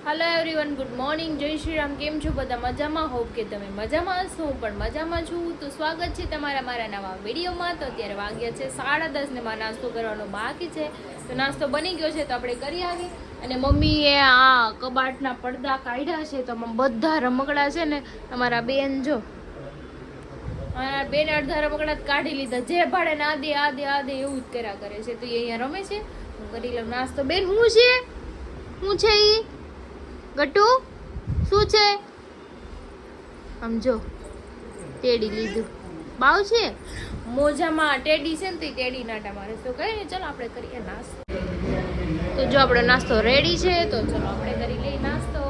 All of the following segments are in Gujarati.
હેલો એવરીવન, ગુડ મોર્નિંગ, જય શ્રી રામ. કેમ છો બધા? મજામાં? હોપ કે તમે મજામાં હશો. હું પણ મજામાં છું. તો સ્વાગત છે તમારા મારા નવા વિડીયોમાં. તો અત્યારે વાગ્યા છે 10:30 ને મારે નાસ્તો કરવાનો બાકી છે. તો નાસ્તો બની ગયો છે તો આપણે કરી આવી. અને મમ્મીએ આ કબાટના પડદા કાઢ્યા છે. તો બધા રમકડા છે ને અમારા બેન જો બેન અડધા રમકડા કાઢી લીધા. જે ભાડે ને આ દે એવું જ કર્યા કરે છે. તો એ અહીંયા રમે છે. હું કરી લઉં નાસ્તો. બેન હું છે ઈ ગટુ શું છે? સમજો ટેડી લીધું. બાવ છે મોજામાં ટેડી છે ને, તો ટેડી નાટા મારે. તો કઈ ને, ચલો આપણે કરીએ નાસ્તો. તો જો આપણો નાસ્તો રેડી છે, તો ચલો આપણે કરી લઈએ નાસ્તો.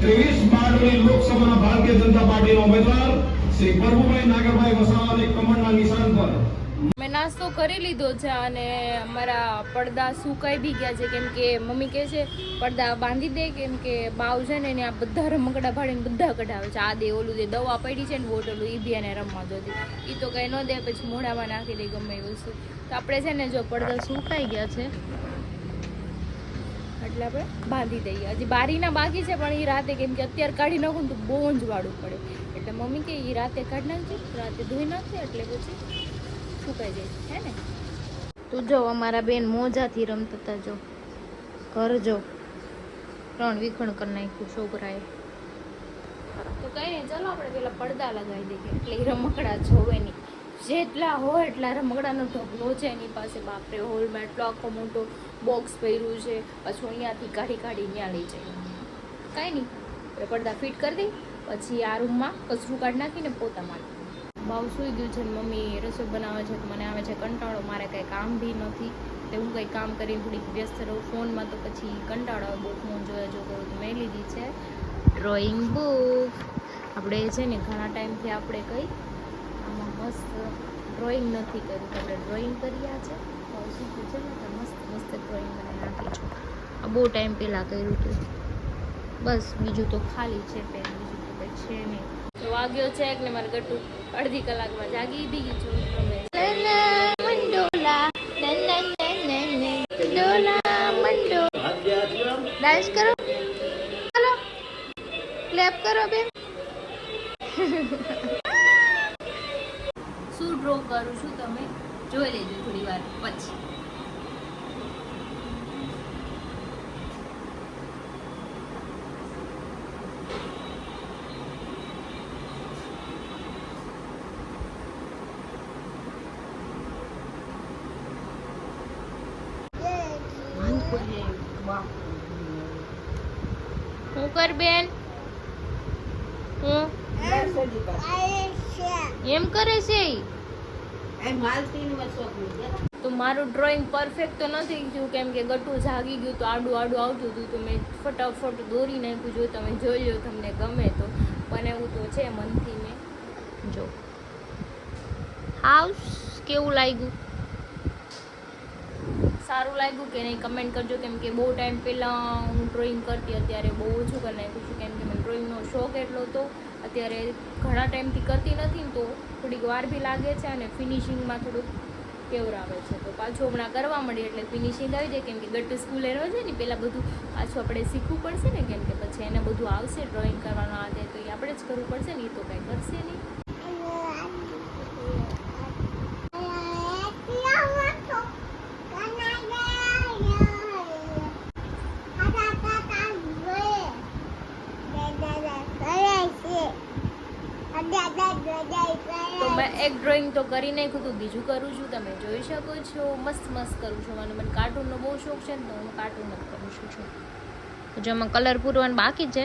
23 માર્ચની લોકસભાના ભારતીય જનતા પાર્ટીના ઉમેદવાર શ્રી પ્રભુભાઈ નાગરભાઈ વસાવાને કમળના નિશાન પર મેં નાસ્તો કરી લીધો છે. અને અમારા પડદા સુકાઈ બી ગયા છે, કેમ કે મમ્મી કહે છે પડદા બાંધી દે, કેમ કે બાવ છે ને એને આ બધા રમકડા ભાડીને બધા કઢાવે છે. આ દે ઓલું દે, દવા પડી છે ને બોટલું, એ બી એને રમવા દો. એ તો કંઈ ન દે, પછી મોઢામાં નાખી દે ગમે એ વસ્તુ. તો આપણે છે ને જો પડદા સુકાઈ ગયા છે એટલે આપણે બાંધી દઈએ. હજી બારીના બાકી છે, પણ એ રાતે, કેમ કે અત્યારે કાઢી નાખું ને તો બહુ જ વાળું પડે. એટલે મમ્મી કે એ રાતે કાઢી નાખજે, રાતે ધોઈ નાખજે, એટલે પછી સુકાઈ જાય, હે ને? તું જો અમારા બેન મોજાથી રમતા હતા. જો ઘર જો 3 વિખણ કરી નાખ્યું છોકરાએ. તો કઈ નહીં, ચાલો આપણે પેલા પડદા લગાવી દઈએ, એટલે એ રમકડા જોવે નહીં. જેટલા હોય એટલા રમકડાનો ઢગલો છે એની પાસે. બાપરે, હોલમાં એટલો આખો મોટો બોક્સ પહેર્યું છે. પાછું અહીંયાથી કાઢી ત્યાં લઈ જાય. કાંઈ નહીં, આપણે પડદા ફિટ કરી દઈ, પછી આ રૂમમાં કચરું કાઢી નાખીને પોતા મારી. બાવ સુઈ ગયું છે, મમ્મી રસોઈ બનાવે છે. તો મને આવે છે કંટાળો, મારે કંઈ કામ બી નથી. એટલે હું કંઈ કામ કરીને થોડીક વ્યસ્ત રહું ફોનમાં. તો પછી કંટાળો આવે બહુ ફોન જોયા કરું. તો મેં લીધી છે ડ્રોઈંગ બુક. આપણે છે ને ઘણા ટાઈમથી આપણે કંઈ આમાં મસ્ત ડ્રોઈંગ નથી કર્યું. તો આપણે ડ્રોઈંગ કર્યા છે. બાવ શીખ્યું છે ને, તો મસ્ત ડ્રોઈંગ મને નાખી છું. આ બહુ ટાઈમ પહેલાં કર્યું હતું. બસ બીજું તો ખાલી છે પેન, બીજું તો કંઈ છે નહીં. તો વાગ્યો છે ને મારે ગટુ અડધી કલાકમાં જાગી બી ગઈ છું. ડાન્સ કરો, ચાલો ક્લેપ કરો બેન. શું ડ્રો કરું છું તમે જોઈ લેજો થોડી વાર પછી. હું કર બેન, હું એમ કરે છે. તો મારું ડ્રોઈંગ પરફેક્ટ તો નથી થયું, કેમ કે ગટુ જાગી ગયું તો આડું આવતું હતું. તો મેં ફટાફટ દોરી નાખ્યું. જો તમે જોઈ લો, તમને ગમે તો બનાવ્યું તો છે મનથી. મેં જો હાઉસ કેવું લાગ્યું, સારું લાગ્યું કે નહીં કમેન્ટ કરજો. કેમ કે બહુ ટાઈમ પહેલાં હું ડ્રોઈંગ કરતી, અત્યારે બહુ ઓછું કરી નાખ્યું છું. કેમ કે મને ડ્રોઈંગનો શોખ એટલો હતો. અત્યારે ઘણા ટાઈમથી કરતી નથી, તો થોડીક વાર બી લાગે છે. અને ફિનિશિંગમાં થોડુંક કેવરાવે છે. તો પાછું હમણાં કરવા મળી એટલે ફિનિશિંગ આવી જાય. કેમ કે ગટ્ટુ સ્કૂલે રહે છે ને, પહેલાં બધું પાછું આપણે શીખવું પડશે ને. કેમ કે પછી એને બધું આવશે ડ્રોઈંગ કરવાનું આ દે, તો એ આપણે જ કરવું પડશે ને. એ તો કંઈ કરશે નહીં. તો મેં એક ડ્રોઈંગ તો કરી નાખ્યું હતું, બીજું કરું છું. તમે જોઈ શકો છો મસ્ત કરું છું. મને કાર્ટૂનનો બહુ શોખ છે ને, તો હું કાર્ટૂન જ કરું છું. તો જો આમાં કલર પૂરવાનું બાકી છે,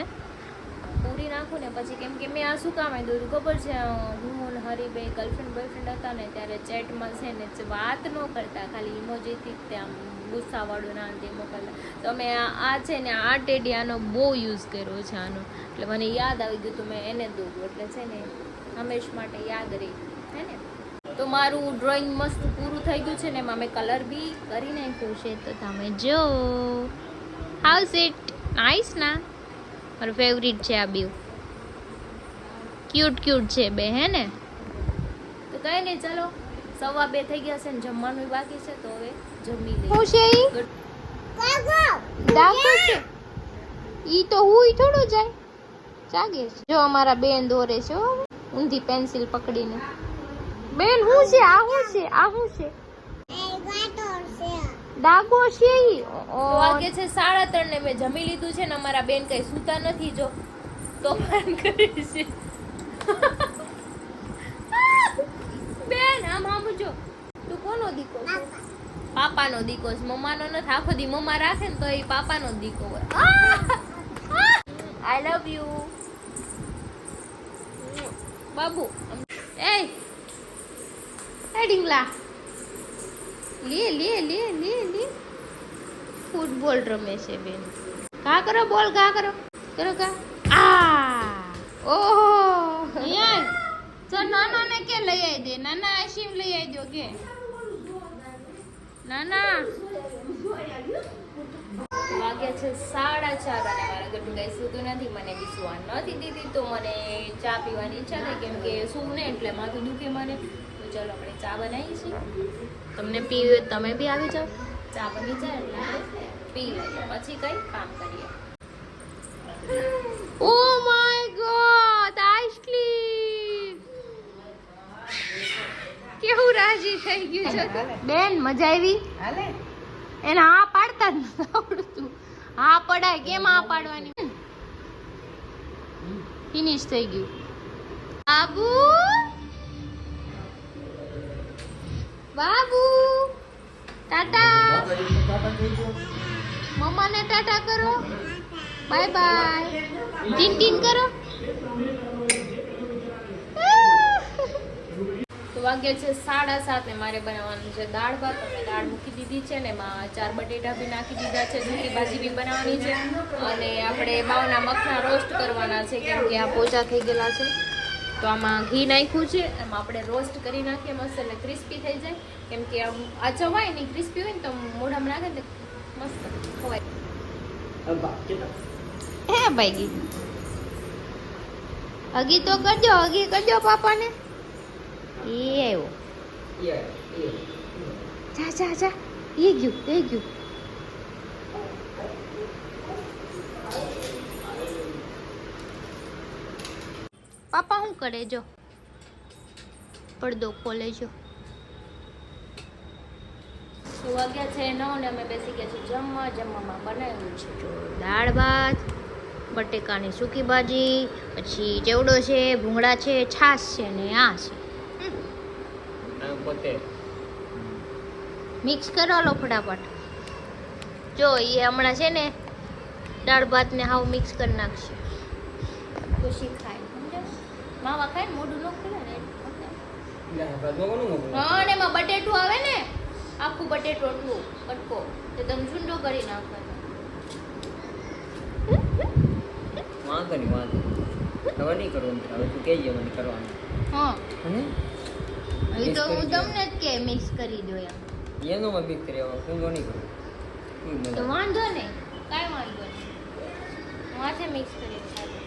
પૂરી નાખું ને પછી. કેમ કે મેં આ શું કામ આવ્યું હતું ખબર છે? હું અને હરીભાઈ ગર્લફ્રેન્ડ બોયફ્રેન્ડ હતા ને, ત્યારે ચેટમાં છે ને વાત ન કરતા, ખાલી ઇમોજીથી ત્યાં ગુસ્સાવાળું ના તે મોકલતા. તો મેં આ છે ને આ ટેડી આનો બહુ યુઝ કર્યો છે આનો. એટલે મને યાદ આવી ગયું, તો મેં એને દોર્યું. એટલે છે ને હંમેશ માટે યાદ રહી, હે ને? તો મારું ડ્રોઈંગ મસ્ત પૂરું થઈ ગયું છે ને, એમાં મેં કલર બી કરી નાખ્યું છે. તો તમે જો હાઉસ ઇટ નાઇસ ના? મારું ફેવરિટ છે આ બે, ક્યુટ છે બે, હે ને? તો કઈ નહીં, ચલો 1:15 થઈ ગયા છે ને જમવાનું બાકી છે. તો હવે જમી લઈએ. હું છે ડાકો છે ઈ તો હુંય થોડું જાય, જાગે છે. જો અમારા બેન દોરે છે હો, ઊંધી પેન્સિલ પકડીને. બેન હું છે આ? હું છે આ? હું છે? ડાગો છે ઈ. વાગે છે 3:30 ને મેં જમી લીધું છે ને અમારા બેન કઈ સૂતા નથી, જો તોફાન કરે છે. બેન આમ આમ જો, તું કોનો દીકો છે? પાપાનો દીકો છે, મમ્માનો નથી. આખો દી મમ્મા રાખે ને તો એ પાપાનો જ દીકો હોય. આઈ લવ યુ બાબુ. એ ડીંગલા લે લે લે લે લે. ફૂટબોલ રમે છે બેન. કા કરો, બોલ કા કરો, કરો કા. આ ઓહો યાર, ચલ નાના ને કે લઈ આવી દે. નાના આશીમ લઈ આવી દો કે નાના. વાગ્યા છે 4:30 અને મારા ગટુ કઈ સૂતું નથી. મને બી સુવા નથી દીધી તો મને ચા પીવાની ઈચ્છા થઈ, કેમ કે સૂવું ને એટલે માથું દુખે મને. તો ચલો આપણે ચા બનાવી છીએ. તમને પીવી હોય તમે બી આવી જાઓ. ચા બની જાય એટલે આપણે પી લઈએ, પછી કઈ કામ કરીએ. ઓ માય ગોડ, આઈસ્ક્રીમ કેવું રાજી થઈ ગયું છે બેન. મજા આવી? એને હા પાડતા જ નથી આવડતું. હા પડાય કેમ હા પાડવાની? ફિનિશ થઈ ગયું. બાબુ બાબુ ટાટા. મમ્માને ટાટા કરો, બાય બાય. ટીન ટીન કરો. તો વાગ્યા છે 7:30 ને મારે બનાવવાનું છે દાળ ભાત. અને દાળ મૂકી દીધી છે ને એમાં 4 બટેટા બી નાખી દીધા છે. દૂધી ભાજી બી બનાવવાની છે અને આપણે બાવના મખના રોસ્ટ કરવાના છે, કેમ કે આ પોચા થઈ ગયેલા છે. તો આમાં ઘી નાખ્યું છે, એમાં આપણે રોસ્ટ કરી નાખીએ મસ્ત, એટલે ક્રિસ્પી થઈ જાય. કેમ કે આ ચવાય નહીં, ક્રિસ્પી હોય ને તો મોઢામાં નાખે ને મસ્ત ખવાય. હે ભાઈ હગી તો કરજો, હગી કરજો પાપાને. એ આવ્યો. જા જા જા, એ ગયું એ ગયું. પાપા શું કરે? જો પડદો ખોલે. જો તો વાગ્યા છે 9 ને અમે બેસી ગયા છીએ જમવા. જમવામાં બનાવ્યું છે જો દાળ ભાત, બટેકાની સૂકી ભાજી, પછી ચેવડો છે, ભૂંગળા છે, છાશ છે ને આ છે. મિક્સ કરો લો ફટાફટ. જો એ હમણાં છે ને દાળ ભાત ને હાવ મિક્સ કરી નાખશે. ખુશી ખાય, સમજો? માવા ખાય ને મોઢું ન ખુલે ને. હા, ને એમાં બટેટું આવે ને, આખું બટેટું એટલું કટકો, તો તમે ચૂંડો કરી નાખવાનો. વાંધો નહીં, વાંધો હવે નહીં કરવું. હવે તું કહેજે મને કરવાનું. હા, અને હવે તો હું તમને જ કે મિક્સ કરી દો એમ. એનો મેં મિક્સ કર્યો, ઊંધો નહીં કરું. તો વાંધો નહીં, કાંઈ વાંધો નહીં. માથે મિક્સ કરી ખાધું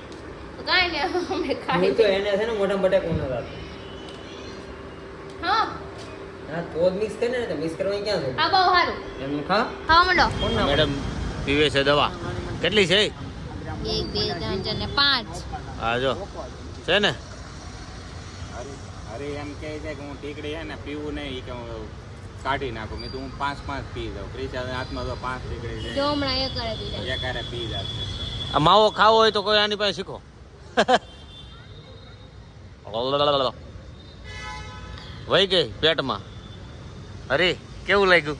તો કાંઈ નહીં, અમે ખાઈ. હું તો એને છે ને મોઢામાં બટાકું ન રાખું. હા હા, તો જ મિક્સ કરીને તો મિક્સ કરવાની ક્યાં છે? આ બહુ સારું. એમ ખા. ખાવા માંડો. કોણ ના મેડમ પીવે છે દવા. કેટલી છે? 1 2 3 4 ને 5. હા જો છે ને. અરે એમ કહે છે કે હું ટીકડી હે ને પીવું નહીં, ઈ કે હું કાઢી નાખું. મેં તો હું 5 પી જાઉં. ક્રિશા હાથમાં તો 5 ટીકડી છે, જો હમણાં એક કરે દીધા. એકારે પી જશે. આ માવો ખાવો હોય તો કોઈ આની પાસે શીખો. વહી ગઈ પેટમાં. અરે કેવું લાગ્યું?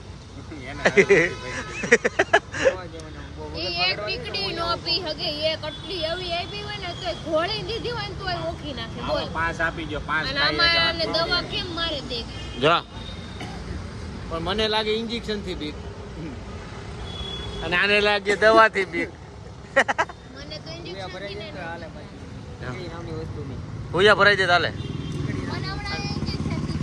એ એક ટીકડી નો પી હગે, એક આટલી એવી આપી હોય ને તો ઘોળી દીધી હોય ને તોય ઓખી નાખે. બોલ. 5 આપી જો, 5 અને આમાં આને દવા કેમ મારે દે? જા પણ મને લાગે ઇન્જેક્શન થી બીક, અને આને લાગે દવા થી બીક. મને તો ઇન્જેક્શન થી ને નામની વસ્તુ નહીં. ભૂયા ભરાઈ દે તાલે. મને હમણાં ઇન્જેક્શન થી.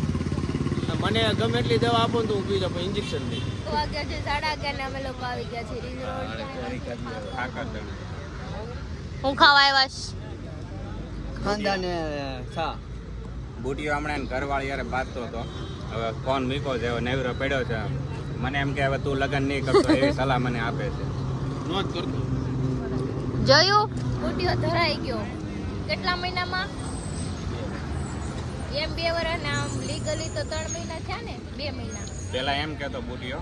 મને ગમે એટલી દવા આપો ને તો હું પી જાઉં, પણ ઇન્જેક્શન નહીં. તો વાગ્યા છે 11:30 ને અમે લોકો આવી ગયા છે રિઝોર્ટ. હું ખાવા આવ્યા છે. ખાંદા ને છા. બુટીઓ હમણાં ઘરવાળી યારે બાંધતો હતો. હવે ફોન મૂક્યો છે, હવે નેવરો પડ્યો છે. મને એમ કે હવે તું લગ્ન નહીં કરતો એવી સલાહ મને આપે છે. જોયું બુટીઓ ધરાઈ ગયો કેટલા મહિનામાં એમ 2 વર્ષ ને આમ લીગલી તો 3 મહિના થયા ને 2 મહિના પેલા એમ કહેતો બુટીઓ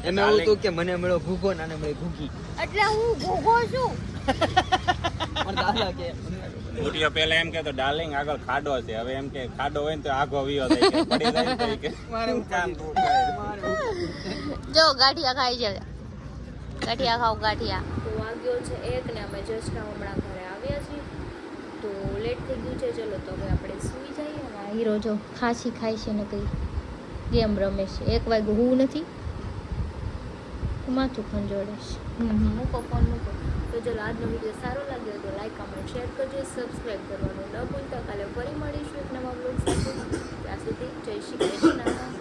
એને એવું હતું કે મને મળ્યો ભૂગો ને આને મળી ઘૂગી. એટલે હું ભોગો છું પણ દાદા કે બુટીઓ પેલા એમ કહેતો ડાર્લિંગ આગળ ખાડો છે, હવે એમ કે ખાડો હોય ને તો આગો વિયો થાય કે પડી જાય ને તો ઈ કે કામ જો ગાંઠિયા ખાઈ જાય ગાંઠિયા ખાવ ગાંઠિયા તો વાગ્યો છે 1 ને અમે જસ્ટ હમણાં ઘરે આવ્યા છીએ તો લેટ થઈ ગયું છે ચલો તો હવે આપણે સૂઈ જઈએ અને આ હીરો જો ખાસી ખાય છે ને કઈ ગેમ રમે છે 1 વાગ્યું હું નથી માથું ખંજોડે છે મૂકો ફોન મૂકો તો ચલો આજનો વિડીયો સારો લાગ્યો તો લાઈક કમેન્ટ શેર કરજો સબસ્ક્રાઈબ કરવાનું ન ભૂલતા કાલે ફરી મળીશું એક નવા બ્લોગ સાથે ત્યાં સુધી જય શ્રી કૃષ્ણ.